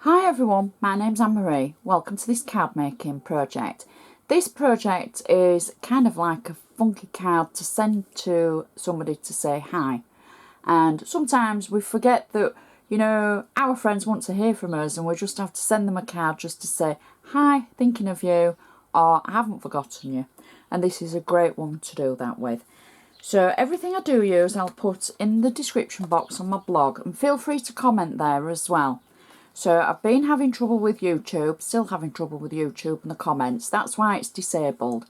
Hi everyone, my name's Anne-Marie. Welcome to this card making project. This project is kind of like a funky card to send to somebody to say hi. And sometimes we forget that, our friends want to hear from us and we just have to send them a card just to say, hi, thinking of you, or I haven't forgotten you. And this is a great one to do that with. So everything I do use I'll put in the description box on my blog, and feel free to comment there as well. So I've been having trouble with YouTube, still having trouble with YouTube and the comments. That's why it's disabled.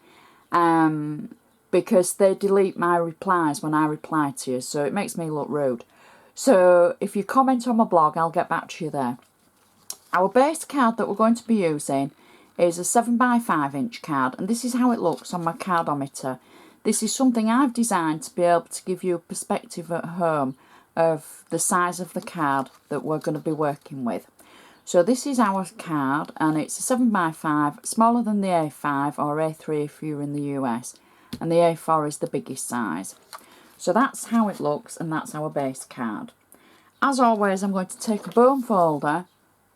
Because they delete my replies when I reply to you, so it makes me look rude. So if you comment on my blog, I'll get back to you there. Our base card that we're going to be using is a 7x5" card, and this is how it looks on my cardometer. This is something I've designed to be able to give you a perspective at home of the size of the card that we're going to be working with. So this is our card, and it's a 7x5, smaller than the A5 or A3 if you're in the US, and the A4 is the biggest size. So that's how it looks, and that's our base card. As always, I'm going to take a bone folder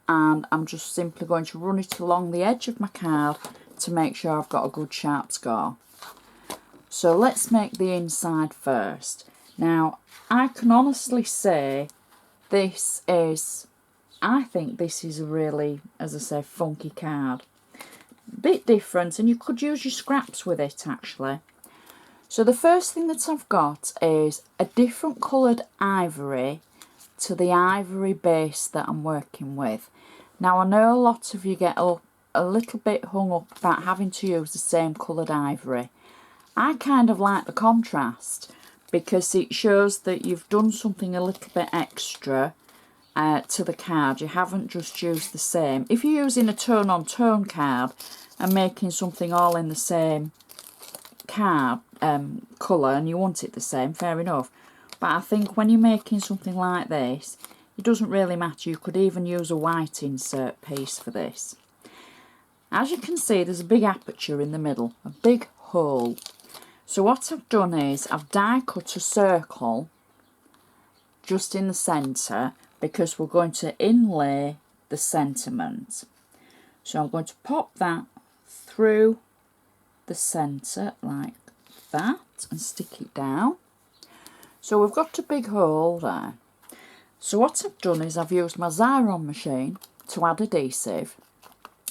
and I'm just simply going to run it along the edge of my card to make sure I've got a good sharp score. So let's make the inside first. Now, I can honestly say I think this is a really, as I say, funky card. Bit different, and you could use your scraps with it actually. So the first thing that I've got is a different coloured ivory to the ivory base that I'm working with. Now, I know a lot of you get a little bit hung up about having to use the same coloured ivory. I kind of like the contrast because it shows that you've done something a little bit extra to the card. You haven't just used the same. If you're using a tone-on-tone card and making something all in the same card colour and you want it the same, fair enough. But I think when you're making something like this, it doesn't really matter. You could even use a white insert piece for this. As you can see, there's a big aperture in the middle, a big hole. So what I've done is I've die cut a circle just in the centre because we're going to inlay the sentiment. So I'm going to pop that through the centre like that and stick it down. So we've got a big hole there. So what I've done is I've used my Xyron machine to add adhesive,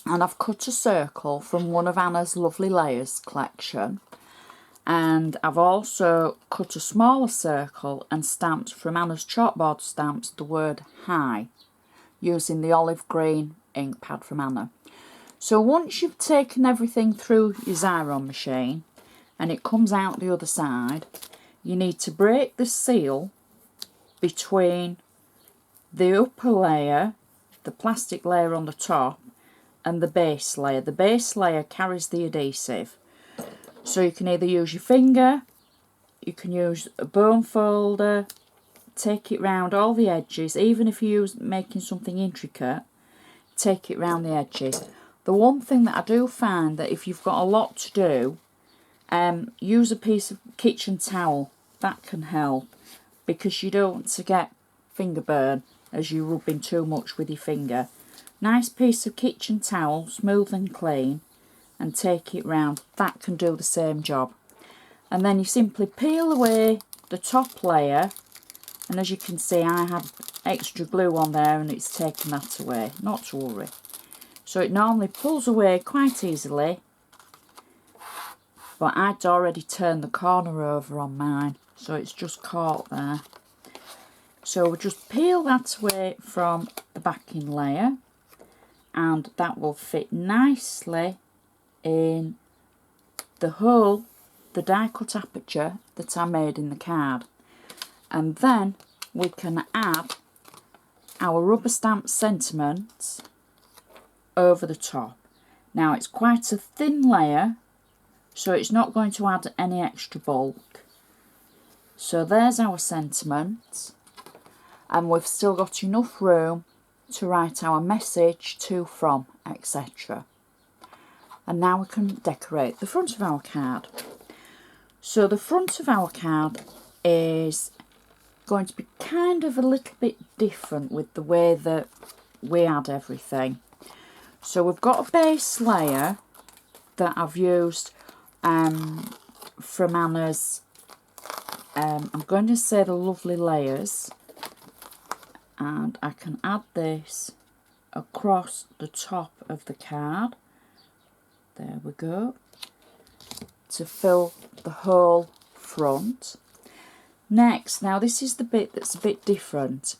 and I've cut a circle from one of Anna's Lovely Layers collection, and I've also cut a smaller circle and stamped from Anna's Chalkboard Stamps the word hi using the olive green ink pad from Anna. So once you've taken everything through your Xyron machine and it comes out the other side, you need to break the seal between the upper layer, the plastic layer on the top, and the base layer. The base layer carries the adhesive. So you can either use your finger, you can use a bone folder, take it round all the edges. Even if you're making something intricate, take it round the edges. The one thing that I do find that if you've got a lot to do, use a piece of kitchen towel. That can help because you don't want to get finger burn as you're rubbing too much with your finger. Nice piece of kitchen towel, smooth and clean, and take it round. That can do the same job. And then you simply peel away the top layer, and as you can see I had extra glue on there and it's taken that away, not to worry. So it normally pulls away quite easily, but I'd already turned the corner over on mine, so it's just caught there. So we'll just peel that away from the backing layer, and that will fit nicely in the hole, the die cut aperture that I made in the card. And then we can add our rubber stamp sentiments over the top. Now it's quite a thin layer, so it's not going to add any extra bulk. So there's our sentiment, and we've still got enough room to write our message to, from, etc. And now we can decorate the front of our card. So the front of our card is going to be kind of a little bit different with the way that we add everything. So we've got a base layer that I've used from Anna's, I'm going to say the Lovely Layers, and I can add this across the top of the card. There we go, to fill the whole front. Next, now this is the bit that's a bit different.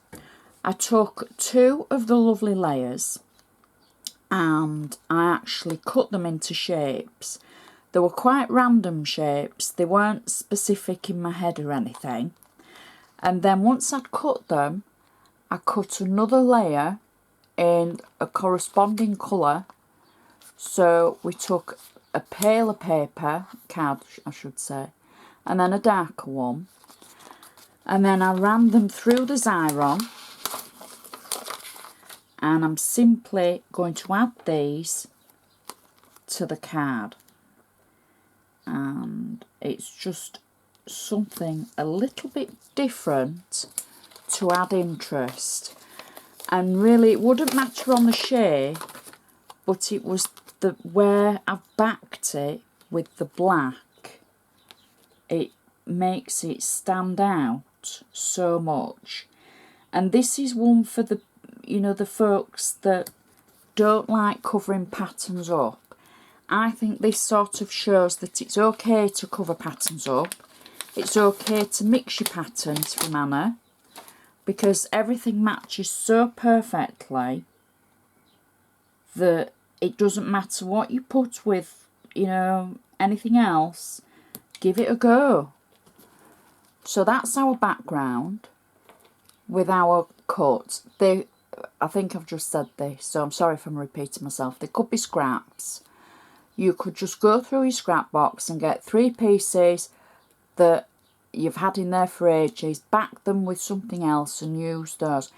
I took 2 of the Lovely Layers and I actually cut them into shapes. They were quite random shapes, they weren't specific in my head or anything. And then once I'd cut them, I cut another layer in a corresponding colour. So we took a paler paper, card I should say, and then a darker one. And then I ran them through the Xyron. And I'm simply going to add these to the card. And it's just something a little bit different to add interest. And really it wouldn't matter on the shape, but it was the where I've backed it with the black. It makes it stand out so much. And this is one for the, you know, the folks that don't like covering patterns up. I think this sort of shows that it's okay to cover patterns up. It's okay to mix your patterns from Anna, because everything matches so perfectly that it doesn't matter what you put with, you know, anything else. Give it a go. So that's our background with our cut. I think I've just said this, so I'm sorry if I'm repeating myself. They could be scraps. You could just go through your scrap box and get 3 pieces that you've had in there for ages, back them with something else and use those.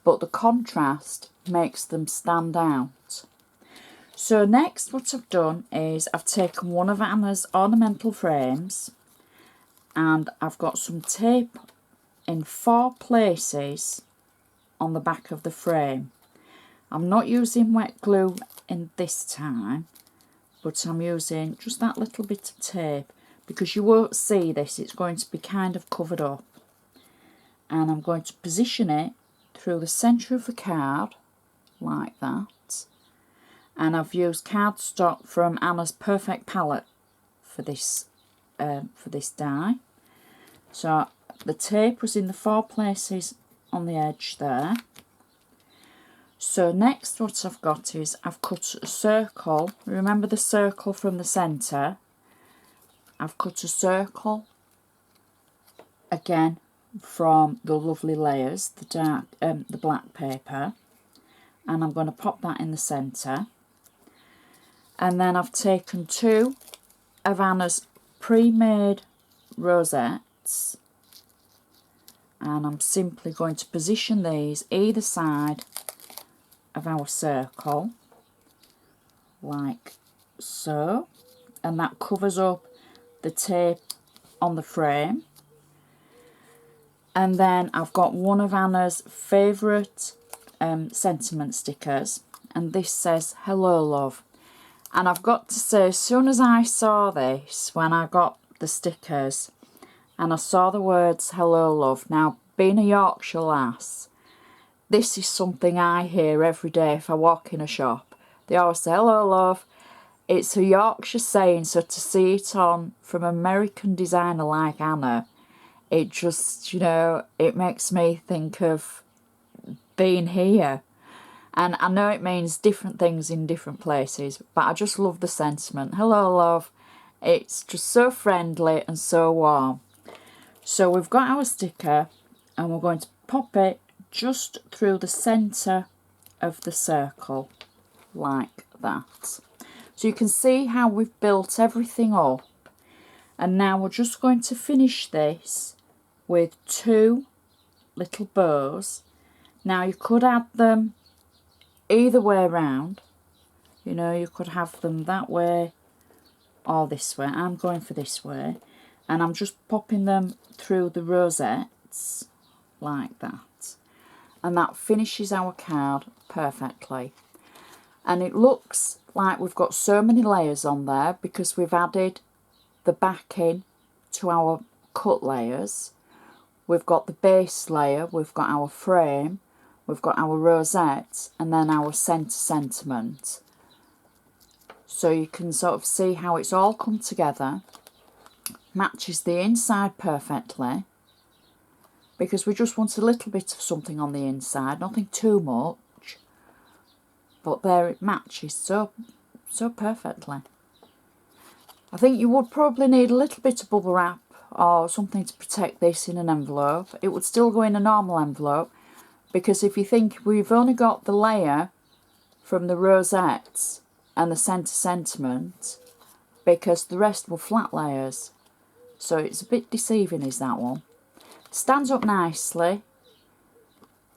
But the contrast makes them stand out. So next what I've done is I've taken one of Anna's ornamental frames and I've got some tape in 4 places on the back of the frame. I'm not using wet glue in this time, but I'm using just that little bit of tape because you won't see this, it's going to be kind of covered up. And I'm going to position it through the centre of the card like that. And I've used cardstock from Anna's Perfect Palette for this die. So the tape was in the 4 places on the edge there. So next what I've got is I've cut a circle. Remember the circle from the centre? I've cut a circle again from the Lovely Layers, the black paper, and I'm going to pop that in the centre. And then I've taken 2 of Anna's pre-made rosettes, and I'm simply going to position these either side of our circle like so, and that covers up the tape on the frame. And then I've got one of Anna's favourite sentiment stickers, and this says "Hello Love." And I've got to say, as soon as I saw this, when I got the stickers and I saw the words "Hello Love," now being a Yorkshire lass, this is something I hear every day if I walk in a shop. They always say "Hello Love." It's a Yorkshire saying, so to see it on from an American designer like Anna, it just, you know, it makes me think of being here. And I know it means different things in different places, but I just love the sentiment. Hello love. It's just so friendly and so warm. So we've got our sticker and we're going to pop it just through the centre of the circle like that. So you can see how we've built everything up, and now we're just going to finish this with 2 little bows. Now you could add them either way around, you know, you could have them that way or this way. I'm going for this way, and I'm just popping them through the rosettes like that. and that finishes our card perfectly. And it looks like we've got so many layers on there because we've added the backing to our cut layers. We've got the base layer, we've got our frame, we've got our rosette, and then our centre sentiment. So you can sort of see how it's all come together. Matches the inside perfectly, because we just want a little bit of something on the inside, nothing too much. But there it matches so perfectly. I think you would probably need a little bit of bubble wrap or something to protect this in an envelope. It would still go in a normal envelope, because if you think we've only got the layer from the rosettes and the centre sentiment, because the rest were flat layers. So it's a bit deceiving, is that one. Stands up nicely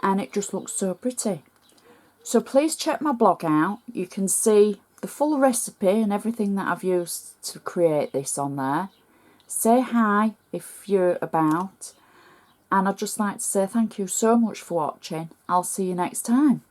and it just looks so pretty. So please check my blog out. You can see the full recipe and everything that I've used to create this on there. Say hi if you're about, and I'd just like to say thank you so much for watching. I'll see you next time.